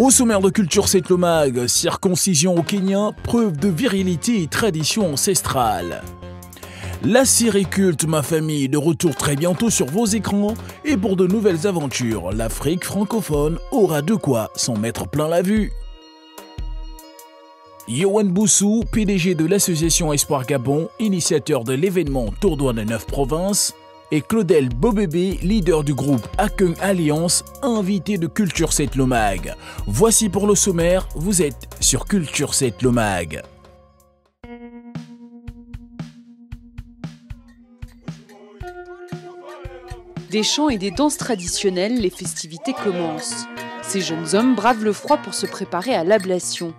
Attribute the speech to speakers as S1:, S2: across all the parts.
S1: Au sommaire de Culture 7 le Mag, circoncision au Kenya, preuve de virilité et tradition ancestrale. La série culte Ma Famille de retour très bientôt sur vos écrans et pour de nouvelles aventures, l'Afrique francophone aura de quoi s'en mettre plein la vue. Yohan Boussou, PDG de l'association Espoir Gabon, initiateur de l'événement Tournoi des 9 provinces, et Claudel Bobébé, leader du groupe Akeng Alliance, invité de Culture 7 le Mag. Voici pour le sommaire, vous êtes sur Culture 7 le Mag.
S2: Des chants et des danses traditionnelles, les festivités commencent. Ces jeunes hommes bravent le froid pour se préparer à l'ablation.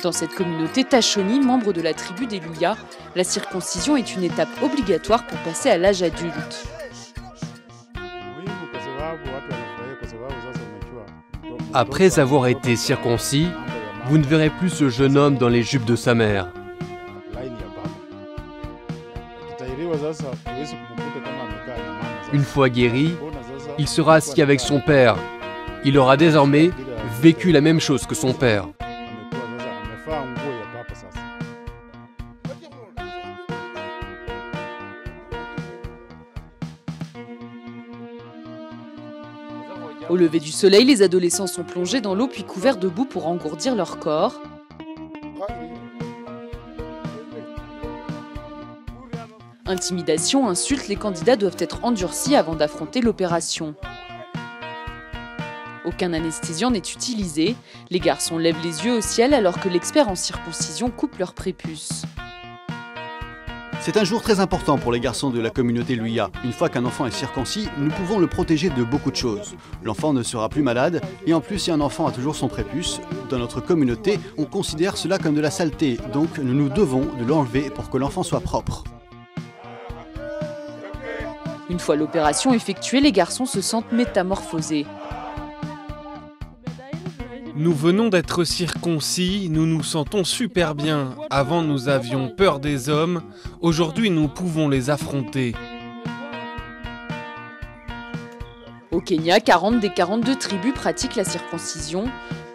S2: Dans cette communauté Tachoni, membre de la tribu des Luya, la circoncision est une étape obligatoire pour passer à l'âge adulte.
S3: Après avoir été circoncis, vous ne verrez plus ce jeune homme dans les jupes de sa mère. Une fois guéri, il sera assis avec son père. Il aura désormais vécu la même chose que son père.
S2: Au lever du soleil, les adolescents sont plongés dans l'eau puis couverts de boue pour engourdir leur corps. Intimidation, insultes, les candidats doivent être endurcis avant d'affronter l'opération. Aucun anesthésiant n'est utilisé. Les garçons lèvent les yeux au ciel alors que l'expert en circoncision coupe leur prépuce.
S4: C'est un jour très important pour les garçons de la communauté Luya. Une fois qu'un enfant est circoncis, nous pouvons le protéger de beaucoup de choses. L'enfant ne sera plus malade et en plus si un enfant a toujours son prépuce, dans notre communauté, on considère cela comme de la saleté. Donc nous nous devons de l'enlever pour que l'enfant soit propre.
S2: Une fois l'opération effectuée, les garçons se sentent métamorphosés.
S5: Nous venons d'être circoncis, nous nous sentons super bien. Avant, nous avions peur des hommes. Aujourd'hui, nous pouvons les affronter.
S2: Au Kenya, 40 des 42 tribus pratiquent la circoncision.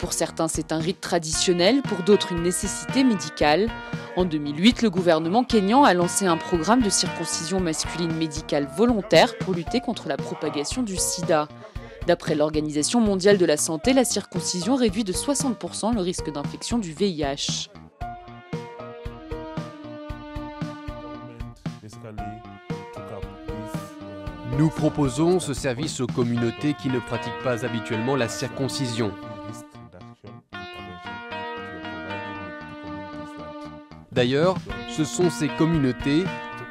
S2: Pour certains, c'est un rite traditionnel, pour d'autres, une nécessité médicale. En 2008, le gouvernement kényan a lancé un programme de circoncision masculine médicale volontaire pour lutter contre la propagation du sida. D'après l'Organisation mondiale de la santé, la circoncision réduit de 60% le risque d'infection du VIH.
S3: Nous proposons ce service aux communautés qui ne pratiquent pas habituellement la circoncision. D'ailleurs, ce sont ces communautés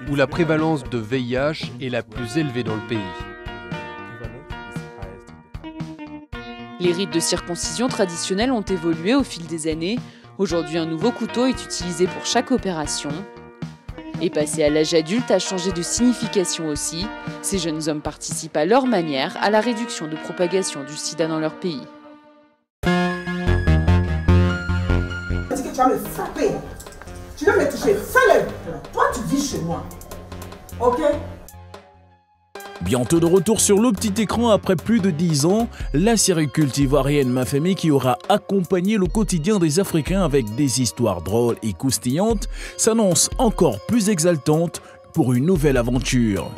S3: où la prévalence de VIH est la plus élevée dans le pays.
S2: Les rites de circoncision traditionnels ont évolué au fil des années. Aujourd'hui, un nouveau couteau est utilisé pour chaque opération. Et passer à l'âge adulte a changé de signification aussi. Ces jeunes hommes participent à leur manière à la réduction de propagation du sida dans leur pays.
S6: Tu vas me frapper. Tu vas me toucher. Fais-le. Toi, tu vis chez moi. Ok?
S1: Bientôt de retour sur le petit écran après plus de 10 ans, la série culte ivoirienne Ma Famille qui aura accompagné le quotidien des Africains avec des histoires drôles et croustillantes s'annonce encore plus exaltante pour une nouvelle aventure.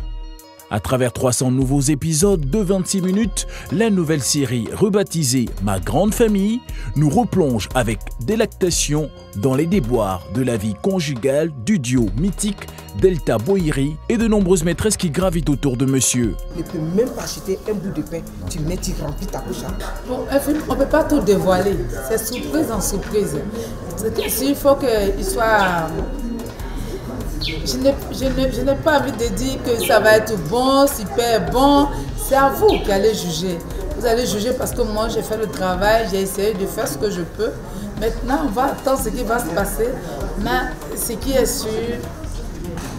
S1: À travers 300 nouveaux épisodes de 26 minutes, la nouvelle série rebaptisée Ma Grande Famille nous replonge avec délectation dans les déboires de la vie conjugale du duo mythique Delta Bohiri et de nombreuses maîtresses qui gravitent autour de monsieur.
S6: Tu ne peux même pas acheter un bout de pain, tu mets, tu remplis ta poche.
S7: Bon, un film, on ne peut pas tout dévoiler, c'est surprise en surprise. Il faut qu'il soit... Je n'ai pas envie de dire que ça va être bon, super bon. C'est à vous qui allez juger. Vous allez juger parce que moi, j'ai fait le travail, j'ai essayé de faire ce que je peux. Maintenant, on va attendre ce qui va se passer. Mais ce qui est sûr,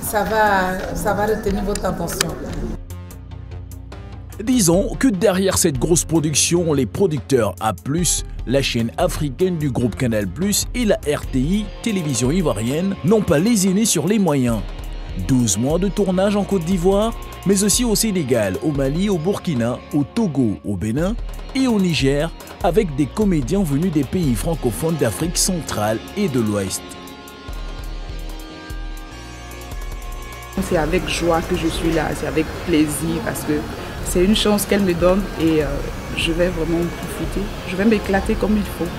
S7: ça va retenir votre attention.
S1: Disons que derrière cette grosse production, les producteurs A+, la chaîne africaine du groupe Canal+, et la RTI, télévision ivoirienne, n'ont pas lésiné sur les moyens. 12 mois de tournage en Côte d'Ivoire, mais aussi au Sénégal, au Mali, au Burkina, au Togo, au Bénin et au Niger, avec des comédiens venus des pays francophones d'Afrique centrale et de l'Ouest.
S8: C'est avec joie que je suis là, c'est avec plaisir parce que c'est une chance qu'elle me donne et je vais vraiment profiter, je vais m'éclater comme il faut.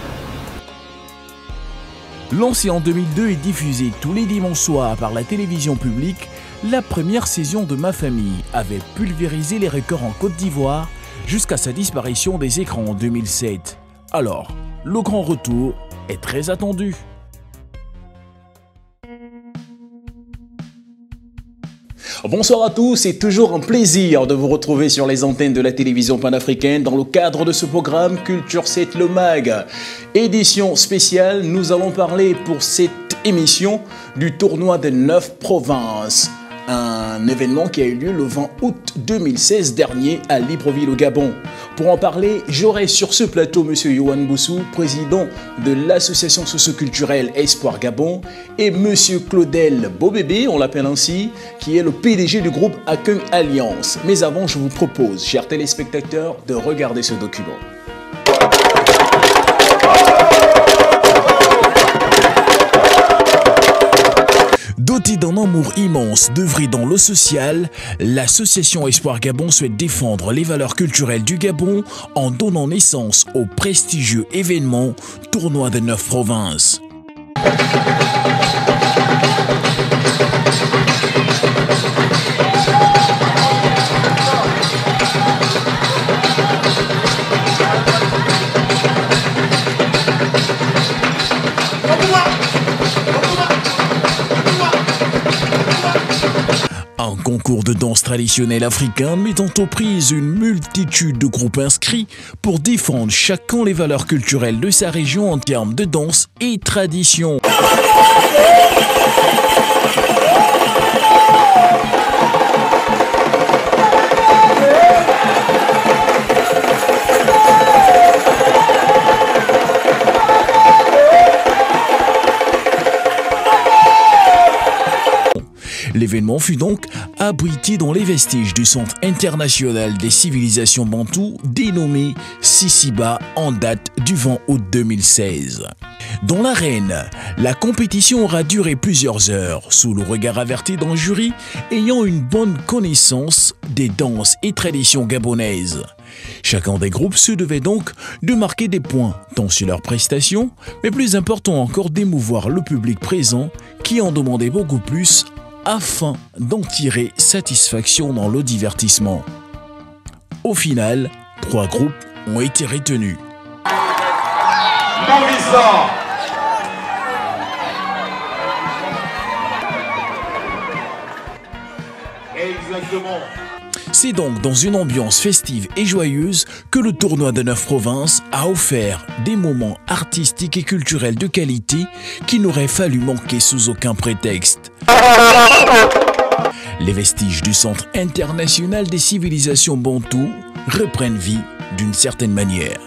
S1: Lancée en 2002 et diffusée tous les dimanches soirs par la télévision publique, la première saison de Ma Famille avait pulvérisé les records en Côte d'Ivoire jusqu'à sa disparition des écrans en 2007. Alors, le grand retour est très attendu. Bonsoir à tous, c'est toujours un plaisir de vous retrouver sur les antennes de la télévision panafricaine dans le cadre de ce programme Culture 7 le Mag. Édition spéciale, nous allons parler pour cette émission du tournoi des 9 provinces. Un événement qui a eu lieu le 20 août 2016 dernier à Libreville au Gabon. Pour en parler, j'aurai sur ce plateau M. Yohan Boussou, président de l'association socioculturelle Espoir Gabon, et M. Claudel Bobébé, on l'appelle ainsi, qui est le PDG du groupe Akeng Alliance. Mais avant, je vous propose, chers téléspectateurs, de regarder ce document. Dotée d'un amour immense d'œuvrer dans le social, l'association Espoir Gabon souhaite défendre les valeurs culturelles du Gabon en donnant naissance au prestigieux événement Tournoi des 9 provinces. Un concours de danse traditionnelle africaine mettant aux prises une multitude de groupes inscrits pour défendre chacun les valeurs culturelles de sa région en termes de danse et tradition. L'événement fut donc abrité dans les vestiges du Centre international des civilisations bantoues dénommé Sisiba en date du 20 août 2016. Dans l'arène, la compétition aura duré plusieurs heures sous le regard averti d'un jury ayant une bonne connaissance des danses et traditions gabonaises. Chacun des groupes se devait donc de marquer des points tant sur leurs prestations, mais plus important encore d'émouvoir le public présent qui en demandait beaucoup plus afin d'en tirer satisfaction dans le divertissement. Au final, 3 groupes ont été retenus.
S9: Exactement.
S1: C'est donc dans une ambiance festive et joyeuse que le tournoi des 9 provinces a offert des moments artistiques et culturels de qualité qu'il n'aurait fallu manquer sous aucun prétexte. Les vestiges du Centre international des civilisations bantoues reprennent vie d'une certaine manière.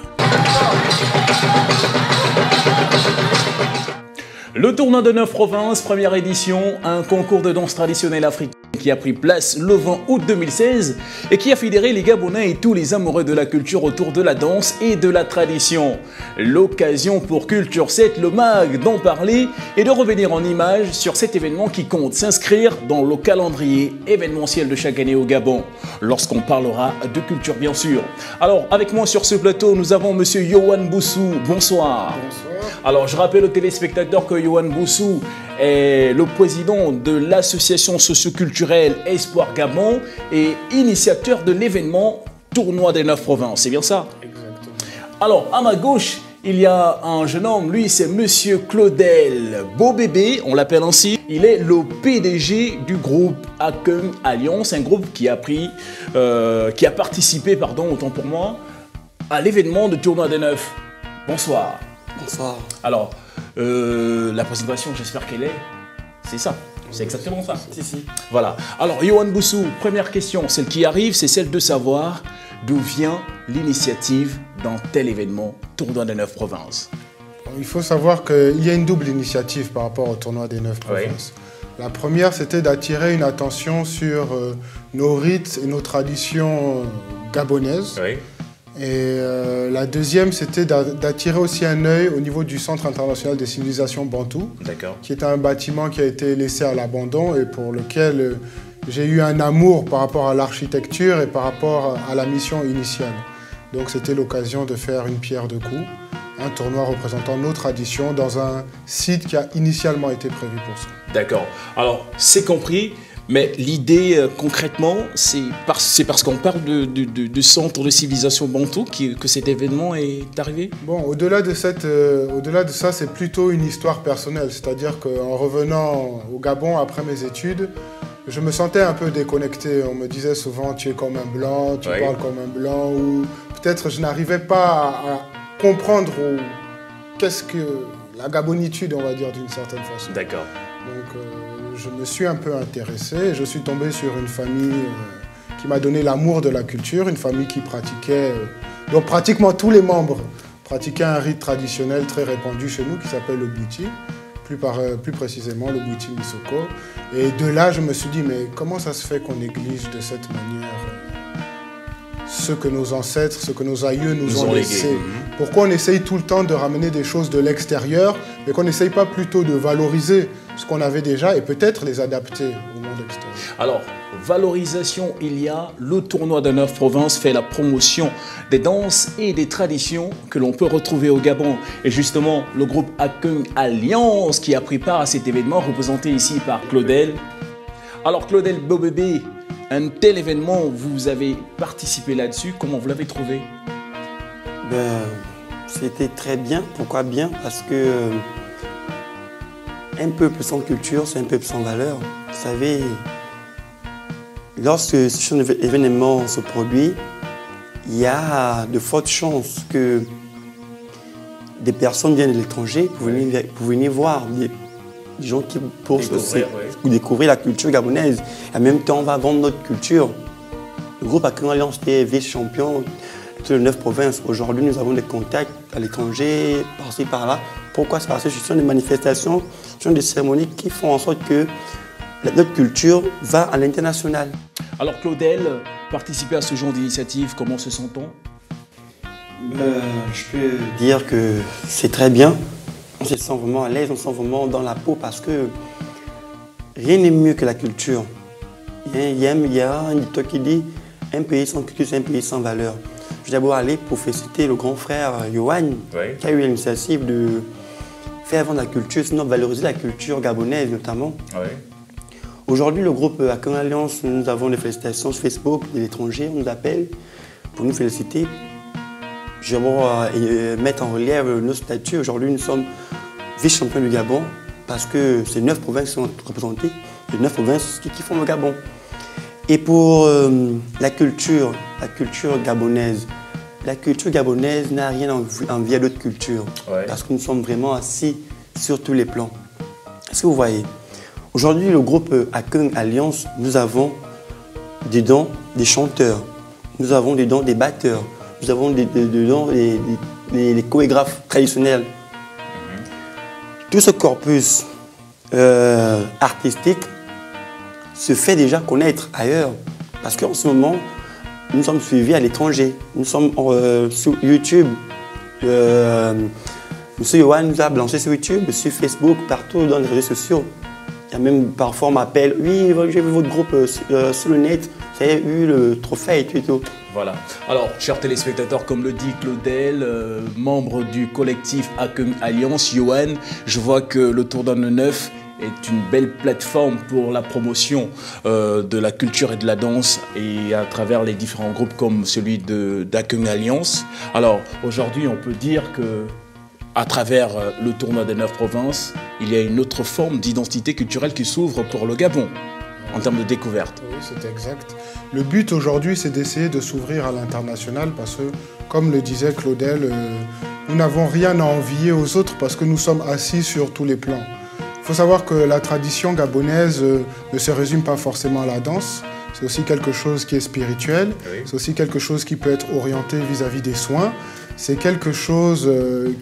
S1: Le tournoi de 9 provinces, première édition, un concours de danse traditionnelle africaine qui a pris place le 20 août 2016 et qui a fédéré les Gabonais et tous les amoureux de la culture autour de la danse et de la tradition. L'occasion pour Culture 7 le Mag d'en parler et de revenir en images sur cet événement qui compte s'inscrire dans le calendrier événementiel de chaque année au Gabon, lorsqu'on parlera de culture bien sûr. Alors avec moi sur ce plateau, nous avons M. Yohan Boussou. Bonsoir. Bonsoir. Alors je rappelle aux téléspectateurs que Yohan Boussou est le président de l'association socioculturelle Espoir Gabon et initiateur de l'événement Tournoi des 9 provinces. C'est bien ça?
S9: Exactement.
S1: Alors à ma gauche, il y a un jeune homme, lui c'est Monsieur Claudel Bobébé, on l'appelle ainsi. Il est le PDG du groupe Akeng Alliance, un groupe qui a participé, autant pour moi, à l'événement de Tournoi des 9. Bonsoir.
S10: Bonsoir.
S1: Alors, la présentation, j'espère qu'elle est... C'est ça, c'est exactement ça.
S10: Si.
S1: Voilà. Alors, Yohan Boussou, première question, celle qui arrive, c'est celle de savoir d'où vient l'initiative d'un tel événement, Tournoi des 9 provinces.
S10: Il faut savoir qu'il y a une double initiative par rapport au Tournoi des 9 provinces. La première, c'était d'attirer une attention sur nos rites et nos traditions gabonaises.
S11: Oui.
S10: Et la deuxième, c'était d'attirer aussi un œil au niveau du Centre international des civilisations bantoues, qui est un bâtiment qui a été laissé à l'abandon et pour lequel j'ai eu un amour par rapport à l'architecture et par rapport à la mission initiale. Donc c'était l'occasion de faire une pierre de coups, un tournoi représentant nos traditions dans un site qui a initialement été prévu pour ça.
S1: D'accord. Alors, c'est compris. Mais l'idée, concrètement, c'est parce qu'on parle de centre de civilisation bantou que cet événement est arrivé?
S10: Bon, au-delà de ça, c'est plutôt une histoire personnelle. C'est-à-dire qu'en revenant au Gabon après mes études, je me sentais un peu déconnecté. On me disait souvent, tu es comme un blanc, tu parles comme un blanc, ou peut-être je n'arrivais pas à comprendre qu'est-ce que la gabonitude, on va dire, d'une certaine façon.
S1: D'accord.
S10: Donc, je me suis un peu intéressé et je suis tombé sur une famille qui m'a donné l'amour de la culture, une famille qui pratiquait, donc pratiquement tous les membres pratiquaient un rite traditionnel très répandu chez nous qui s'appelle le Bouti, plus précisément le Bouti Misoko. Et de là, je me suis dit, mais comment ça se fait qu'on néglige de cette manière ce que nos ancêtres, ce que nos aïeux nous ont laissé? Pourquoi on essaye tout le temps de ramener des choses de l'extérieur, mais qu'on n'essaye pas plutôt de valoriser ce qu'on avait déjà et peut-être les adapter au monde extérieur?
S1: Alors, valorisation, il y a le tournoi de 9 provinces fait la promotion des danses et des traditions que l'on peut retrouver au Gabon. Et justement, le groupe Akung Alliance qui a pris part à cet événement, représenté ici par Claudel. Alors Claudel Bobébé, un tel événement, vous avez participé là-dessus, comment vous l'avez trouvé?
S12: C'était très bien. Pourquoi bien? Parce que un peuple sans culture, c'est un peuple sans valeur. Vous savez, lorsque ce événement se produit, il y a de fortes chances que des personnes viennent de l'étranger pour venir voir des gens qui pour découvrir la culture gabonaise. Et en même temps, on va vendre notre culture. Le groupe Akung Alliance est vice-champion de 9 provinces. Aujourd'hui, nous avons des contacts à l'étranger, par-ci, par-là. Pourquoi? C'est parce que ce sont des manifestations, ce sont des cérémonies qui font en sorte que notre culture va à l'international.
S1: Alors Claudel, participer à ce genre d'initiative, comment se sent-on?
S12: Je peux dire que c'est très bien. On se sent vraiment à l'aise, on se sent vraiment dans la peau parce que rien n'est mieux que la culture. Il y a un dicton qui dit « un pays sans culture, c'est un pays sans valeur ». Je vais d'abord aller pour féliciter le grand frère Yohan, qui a eu l'initiative de faire vendre la culture, sinon valoriser la culture gabonaise notamment. Aujourd'hui, le groupe Akung Alliance, nous avons des félicitations sur Facebook de l'étranger, on nous appelle pour nous féliciter. Je vais mettre en relief nos statuts. Aujourd'hui, nous sommes vice-champions du Gabon parce que c'est 9 provinces qui sont représentées, les 9 provinces qui font le Gabon. Et pour la culture gabonaise n'a rien à envier à d'autres cultures parce que nous sommes vraiment assis sur tous les plans. Est-ce que vous voyez? Aujourd'hui, le groupe Akung Alliance, nous avons dedans des chanteurs, nous avons dedans des batteurs, nous avons dedans les chorégraphes traditionnels. Tout ce corpus artistique se fait déjà connaître ailleurs. Parce qu'en ce moment, nous sommes suivis à l'étranger. Nous sommes sur YouTube. Monsieur Yohan nous a lancé sur YouTube, sur Facebook, partout dans les réseaux sociaux. Il y a même parfois on m'appelle, oui, j'ai vu votre groupe sur le net, vous avez eu le trophée et tout.
S1: Voilà. Alors, chers téléspectateurs, comme le dit Claudel, membre du collectif Akung Alliance, Yohan, je vois que le Tournoi de 9 est une belle plateforme pour la promotion de la culture et de la danse et à travers les différents groupes comme celui d'Akung Alliance. Alors, aujourd'hui, on peut dire que à travers le Tournoi des 9 provinces, il y a une autre forme d'identité culturelle qui s'ouvre pour le Gabon en termes de découverte.
S10: Oui, c'est exact. Le but aujourd'hui, c'est d'essayer de s'ouvrir à l'international parce que, comme le disait Claudel, nous n'avons rien à envier aux autres parce que nous sommes assis sur tous les plans. Il faut savoir que la tradition gabonaise ne se résume pas forcément à la danse. C'est aussi quelque chose qui est spirituel. C'est aussi quelque chose qui peut être orienté vis-à-vis des soins. C'est quelque chose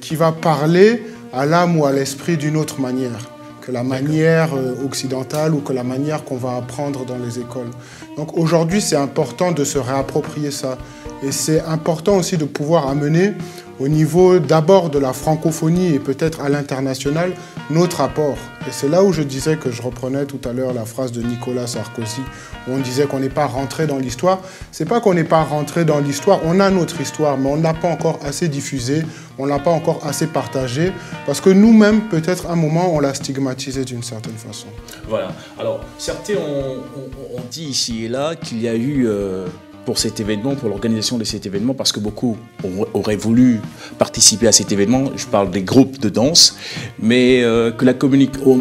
S10: qui va parler à l'âme ou à l'esprit d'une autre manière, que la manière occidentale ou que la manière qu'on va apprendre dans les écoles. Donc aujourd'hui, c'est important de se réapproprier ça. Et c'est important aussi de pouvoir amener au niveau d'abord de la francophonie et peut-être à l'international notre apport. Et c'est là où je disais que je reprenais tout à l'heure la phrase de Nicolas Sarkozy, où on disait qu'on n'est pas rentré dans l'histoire. C'est pas qu'on n'est pas rentré dans l'histoire, on a notre histoire, mais on ne l'a pas encore assez diffusée, on ne l'a pas encore assez partagée, parce que nous-mêmes, peut-être à un moment, on l'a stigmatisé d'une certaine façon.
S1: Voilà. Alors, certains ont dit ici et là qu'il y a eu... pour cet événement, pour l'organisation de cet événement, parce que beaucoup auraient voulu participer à cet événement, je parle des groupes de danse, mais que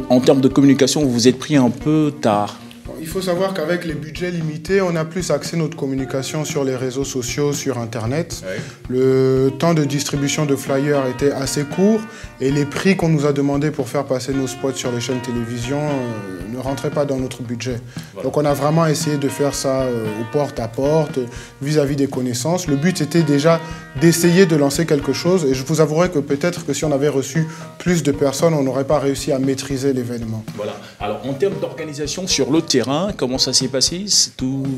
S1: en termes de communication, vous vous êtes pris un peu tard.
S10: Il faut savoir qu'avec les budgets limités, on a plus axé notre communication sur les réseaux sociaux, sur Internet. Oui. Le temps de distribution de flyers était assez court et les prix qu'on nous a demandé pour faire passer nos spots sur les chaînes télévision ne rentraient pas dans notre budget. Voilà. Donc on a vraiment essayé de faire ça au porte-à-porte, vis-à-vis des connaissances. Le but était déjà d'essayer de lancer quelque chose et je vous avouerai que peut-être que si on avait reçu plus de personnes, on n'aurait pas réussi à maîtriser l'événement.
S1: Voilà. Alors en termes d'organisation sur le terrain, comment ça s'est passé?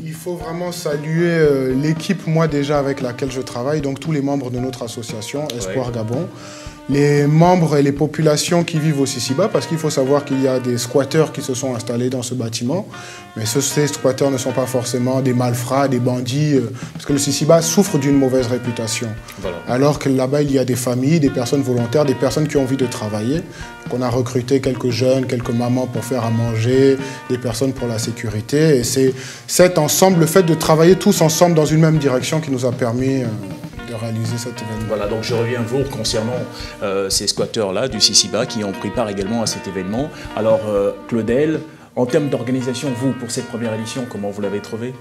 S10: Il faut vraiment saluer l'équipe, moi déjà avec laquelle je travaille, donc tous les membres de notre association, Espoir Gabon, les membres et les populations qui vivent au Sisiba, parce qu'il faut savoir qu'il y a des squatteurs qui se sont installés dans ce bâtiment, mais ces squatteurs ne sont pas forcément des malfrats, des bandits, parce que le Sisiba souffre d'une mauvaise réputation. Voilà. Alors que là-bas, il y a des familles, des personnes volontaires, des personnes qui ont envie de travailler. Donc on a recruté quelques jeunes, quelques mamans pour faire à manger, des personnes pour la sécurité. Et c'est cet ensemble, le fait de travailler tous ensemble dans une même direction qui nous a permis de réaliser cet événement.
S1: Voilà, donc je reviens à vous concernant ces squatteurs-là du Sisiba qui ont pris part également à cet événement. Alors Claudel, en termes d'organisation, vous, pour cette première édition, comment vous l'avez trouvé?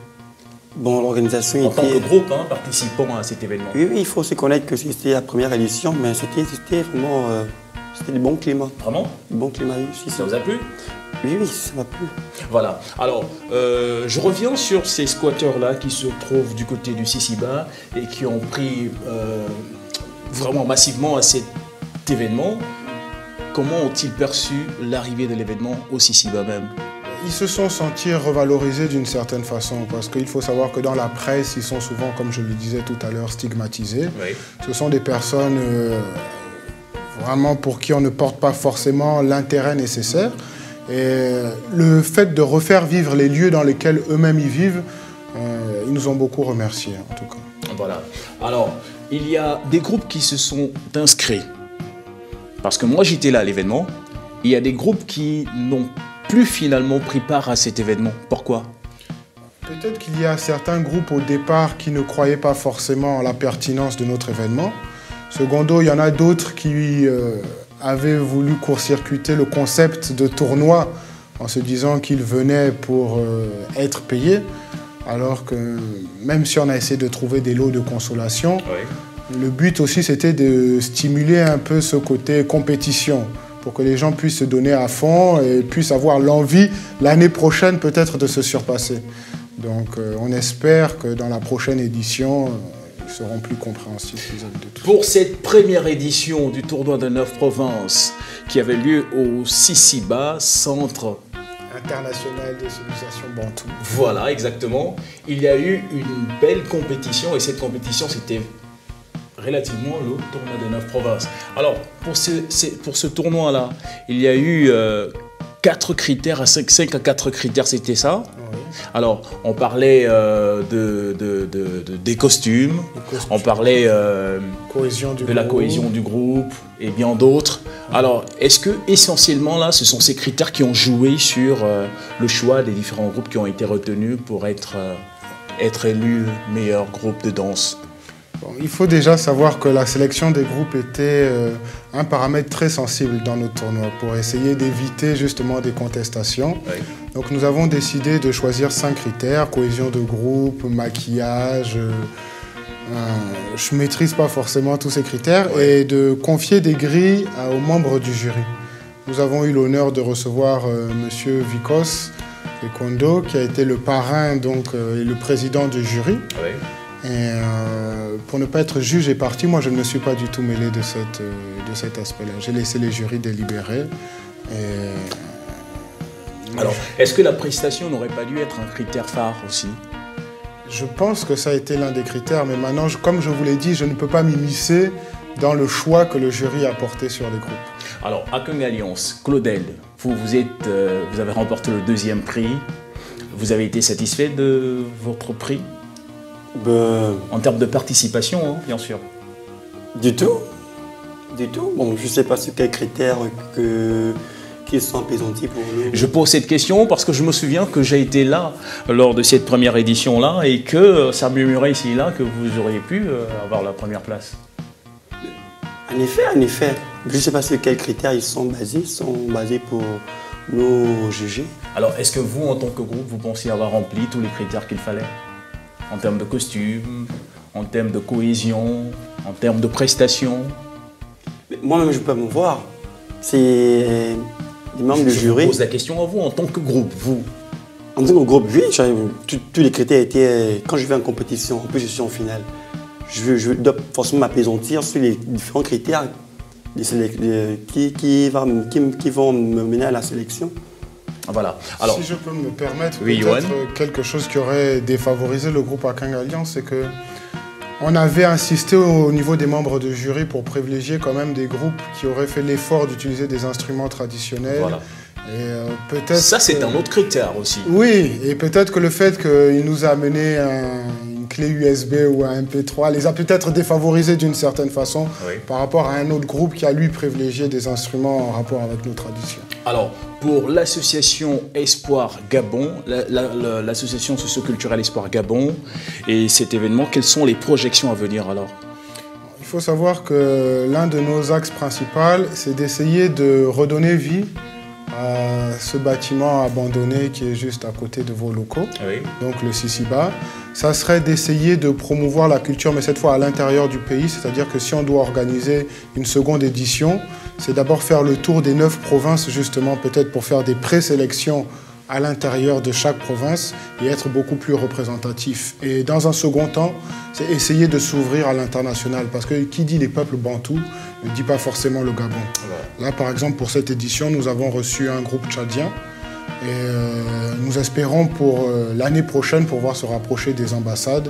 S12: Bon, l'organisation
S1: en tant que groupe participant à cet événement.
S12: Oui, il faut se connaître que c'était la première édition, mais c'était vraiment... c'était du bon climat.
S1: Vraiment?
S12: Du bon climat, oui.
S1: Ça vous a plu?
S12: Oui, oui, ça m'a plu.
S1: Voilà. Alors, je reviens sur ces squatteurs-là qui se trouvent du côté du Sisiba et qui ont pris vraiment massivement à cet événement. Comment ont-ils perçu l'arrivée de l'événement au Sisiba même?
S10: Ils se sont sentis revalorisés d'une certaine façon, parce qu'il faut savoir que dans la presse, ils sont souvent, comme je le disais tout à l'heure, stigmatisés. Oui. Ce sont des personnes vraiment pour qui on ne porte pas forcément l'intérêt nécessaire. Et le fait de refaire vivre les lieux dans lesquels eux-mêmes y vivent, ils nous ont beaucoup remerciés en tout cas.
S1: Voilà. Alors, il y a des groupes qui se sont inscrits. Parce que moi j'étais là à l'événement. Il y a des groupes qui n'ont plus finalement pris part à cet événement. Pourquoi?
S10: Peut-être qu'il y a certains groupes au départ qui ne croyaient pas forcément à la pertinence de notre événement. Secondo, il y en a d'autres qui avaient voulu court-circuiter le concept de tournoi en se disant qu'ils venaient pour être payés, alors que même si on a essayé de trouver des lots de consolation, oui. Le but aussi c'était de stimuler un peu ce côté compétition pour que les gens puissent se donner à fond et puissent avoir l'envie l'année prochaine peut-être de se surpasser. Donc on espère que dans la prochaine édition, ils seront plus compréhensifs vis-à-vis de tout.
S1: Pour cette première édition du tournoi de 9 provinces qui avait lieu au Sisiba, centre
S10: international de civilisation bantou.
S1: Voilà, exactement. Il y a eu une belle compétition et cette compétition, c'était relativement le tournoi de 9 provinces. Alors, pour ce tournoi-là, il y a eu 4 critères, 5 à 4 critères, c'était ça. Oui. Alors, on parlait des costumes, on parlait de la cohésion du groupe et bien d'autres. Alors, est-ce que essentiellement là, ce sont ces critères qui ont joué sur le choix des différents groupes qui ont été retenus pour être élus meilleur groupe de danse?
S10: Bon, il faut déjà savoir que la sélection des groupes était un paramètre très sensible dans notre tournoi pour essayer d'éviter justement des contestations. Oui. Donc nous avons décidé de choisir 5 critères, cohésion de groupe, maquillage, je ne maîtrise pas forcément tous ces critères, oui. Et de confier des grilles aux membres du jury. Nous avons eu l'honneur de recevoir Monsieur Vikos Ekondo, qui a été le parrain donc, et le président du jury. Oui. Et pour ne pas être juge et parti, moi je ne me suis pas du tout mêlé de cet aspect-là. J'ai laissé les jurys délibérer
S1: Alors, est-ce que la prestation n'aurait pas dû être un critère phare aussi?
S10: Je pense que ça a été l'un des critères, mais maintenant, comme je vous l'ai dit, je ne peux pas m'immiscer dans le choix que le jury a porté sur les groupes.
S1: Alors, Akeng Alliance, Claudel, vous avez remporté le 2e prix. Vous avez été satisfait de votre prix? En termes de participation, hein, bien sûr.
S12: Du tout. Du tout. Bon, je ne sais pas sur quels critères qui sont apaisantis pour nous.
S1: Je pose cette question parce que je me souviens que j'ai été là lors de cette première édition-là et que ça murmurait ici et là que vous auriez pu avoir la première place.
S12: En effet. Je ne sais pas sur quels critères ils sont basés pour nous juger.
S1: Alors, est-ce que vous, en tant que groupe, vous pensiez avoir rempli tous les critères qu'il fallait? En termes de costume, en termes de cohésion, en termes de prestations?
S12: Moi-même, je peux me voir. C'est des membres du jury.
S1: Je pose la question à vous, en tant que groupe, vous.
S12: En tant que groupe, oui, tous les critères étaient... Quand je vais en compétition, en plus je suis en finale, je dois forcément m'apaisantir sur les différents critères qui vont me mener à la sélection.
S1: Voilà. Alors,
S10: si je peux me permettre,
S1: oui,
S10: peut-être quelque chose qui aurait défavorisé le groupe Akeng Alliance, c'est que on avait insisté au niveau des membres de jury pour privilégier quand même des groupes qui auraient fait l'effort d'utiliser des instruments traditionnels.
S1: Voilà.
S10: Et peut-être
S1: ça, c'est un autre critère aussi.
S10: Oui, et peut-être que le fait qu'il nous a amené une clé USB ou un MP3 les a peut-être défavorisés d'une certaine façon par rapport à un autre groupe qui a lui privilégié des instruments en rapport avec nos traditions.
S1: Alors, pour l'association Espoir Gabon, l'association socio-culturelle Espoir Gabon et cet événement, quelles sont les projections à venir alors?
S10: Il faut savoir que l'un de nos axes principaux, c'est d'essayer de redonner vie à ce bâtiment abandonné qui est juste à côté de vos locaux, donc le Sisiba. Ça serait d'essayer de promouvoir la culture, mais cette fois à l'intérieur du pays, c'est-à-dire que si on doit organiser une seconde édition, c'est d'abord faire le tour des 9 provinces, justement, peut-être pour faire des présélections à l'intérieur de chaque province et être beaucoup plus représentatif. Et dans un second temps, c'est essayer de s'ouvrir à l'international, parce que qui dit les peuples bantous ne dit pas forcément le Gabon. Là, par exemple, pour cette édition, nous avons reçu un groupe tchadien et nous espérons pour l'année prochaine pouvoir se rapprocher des ambassades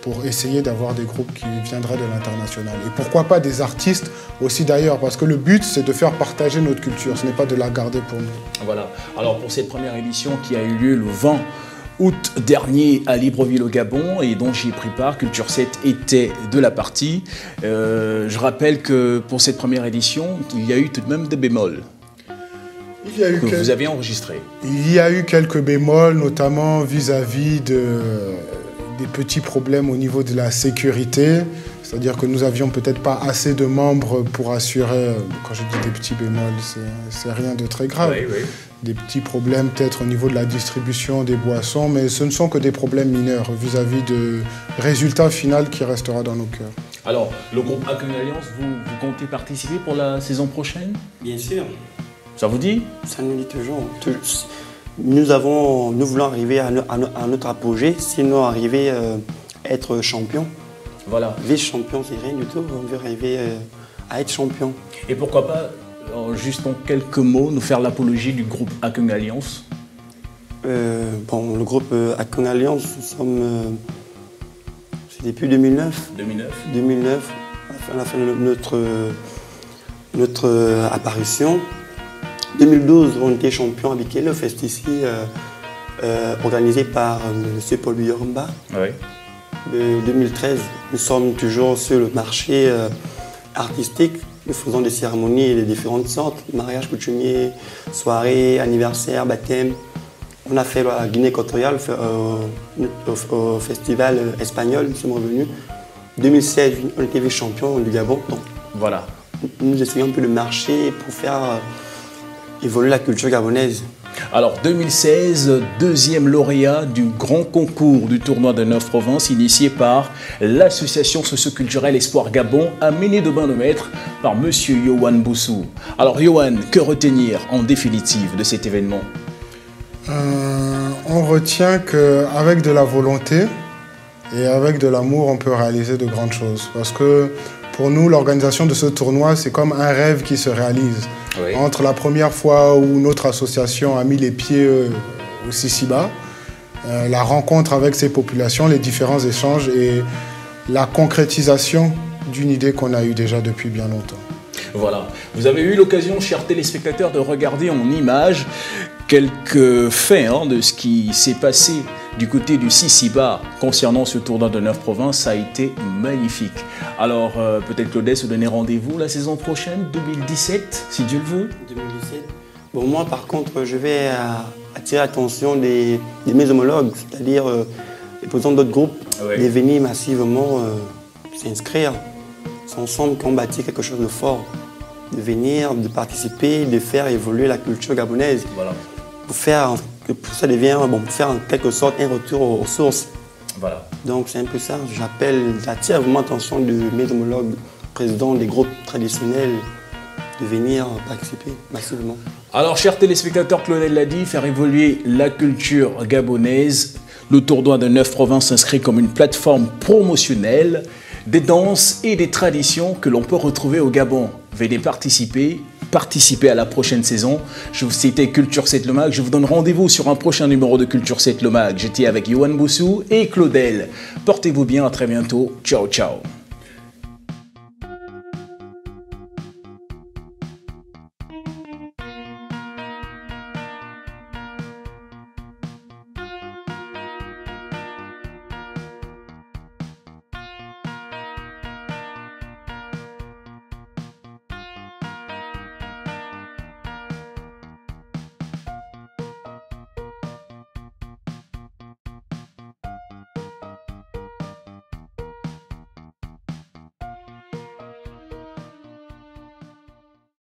S10: pour essayer d'avoir des groupes qui viendraient de l'international. Et pourquoi pas des artistes aussi d'ailleurs, parce que le but c'est de faire partager notre culture, ce n'est pas de la garder pour nous.
S1: Voilà, alors pour cette première édition qui a eu lieu le 20 août dernier à Libreville au Gabon et dont j'y ai pris part, Culture 7 était de la partie. Je rappelle que pour cette première édition, il y a eu tout de même des bémols. Que vous avez enregistrés.
S10: Il y a eu quelques bémols, notamment vis-à-vis des petits problèmes au niveau de la sécurité. C'est-à-dire que nous n'avions peut-être pas assez de membres pour assurer, quand je dis des petits bémols, c'est rien de très grave. Des petits problèmes peut-être au niveau de la distribution des boissons, mais ce ne sont que des problèmes mineurs vis-à-vis du résultat final qui restera dans nos cœurs.
S1: Alors, le groupe Akeng Alliance, vous comptez participer pour la saison prochaine?
S12: Bien sûr.
S1: Ça vous dit?
S12: Ça nous dit toujours. Nous voulons arriver à notre apogée, sinon arriver à être champion.
S1: Voilà.
S12: Vice-champion, c'est rien du tout. On veut arriver à être champion.
S1: Et pourquoi pas, juste en quelques mots, nous faire l'apologie du groupe Akeng Alliance?
S12: Bon, le groupe Akeng Alliance, nous sommes... c'est depuis 2009. 2009, à la fin de notre apparition. 2012, on était champion avec le Fest ici, organisé par M. Paul Biyormba. 2013, nous sommes toujours sur le marché artistique. Nous faisons des cérémonies de différentes sortes, mariage coutumier, soirée, anniversaire, baptême. On a fait la Guinée équatoriale au festival espagnol, nous sommes revenus. 2016, on était vice-champion du Gabon. Donc,
S1: voilà.
S12: Nous essayons un peu le marché pour faire évoluer la culture gabonaise.
S1: Alors 2016, deuxième lauréat du grand concours du tournoi de 9 provinces initié par l'association socio-culturelle Espoir Gabon, amené de main de maître par M. Yohan Boussou. Alors Yohan, que retenir en définitive de cet événement?
S10: On retient qu'avec de la volonté et avec de l'amour, on peut réaliser de grandes choses. Parce que pour nous, l'organisation de ce tournoi, c'est comme un rêve qui se réalise. Oui. Entre la première fois où notre association a mis les pieds au Sisiba, la rencontre avec ces populations, les différents échanges et la concrétisation d'une idée qu'on a eue déjà depuis bien longtemps.
S1: Voilà, vous avez eu l'occasion, chers téléspectateurs, de regarder en images quelques faits de ce qui s'est passé du côté du Sisiba concernant ce tournoi de 9 provinces. Ça a été magnifique. Alors, peut-être Claudel se donner rendez-vous la saison prochaine, 2017, si Dieu le veut.
S12: 2017. Bon, moi, par contre, je vais attirer l'attention de mes homologues, c'est-à-dire les présidents d'autres groupes, de venir massivement s'inscrire. C'est ensemble qu'on bâtit quelque chose de fort. De venir, de participer, de faire évoluer la culture gabonaise. Voilà. Pour faire que ça devienne, pour faire en quelque sorte un retour aux sources. Voilà. Donc c'est un peu ça. J'attire vraiment l'attention de mes homologues, présidents des groupes traditionnels, de venir participer massivement.
S1: Alors, chers téléspectateurs, Claudel l'a dit, faire évoluer la culture gabonaise. Le tournoi de 9 provinces s'inscrit comme une plateforme promotionnelle des danses et des traditions que l'on peut retrouver au Gabon. Venez participer à la prochaine saison. Je vous citais Culture 7 Le Mag. Je vous donne rendez-vous sur un prochain numéro de Culture 7 Le Mag. J'étais avec Yohan Boussou et Claudel. Portez-vous bien, à très bientôt. Ciao, ciao.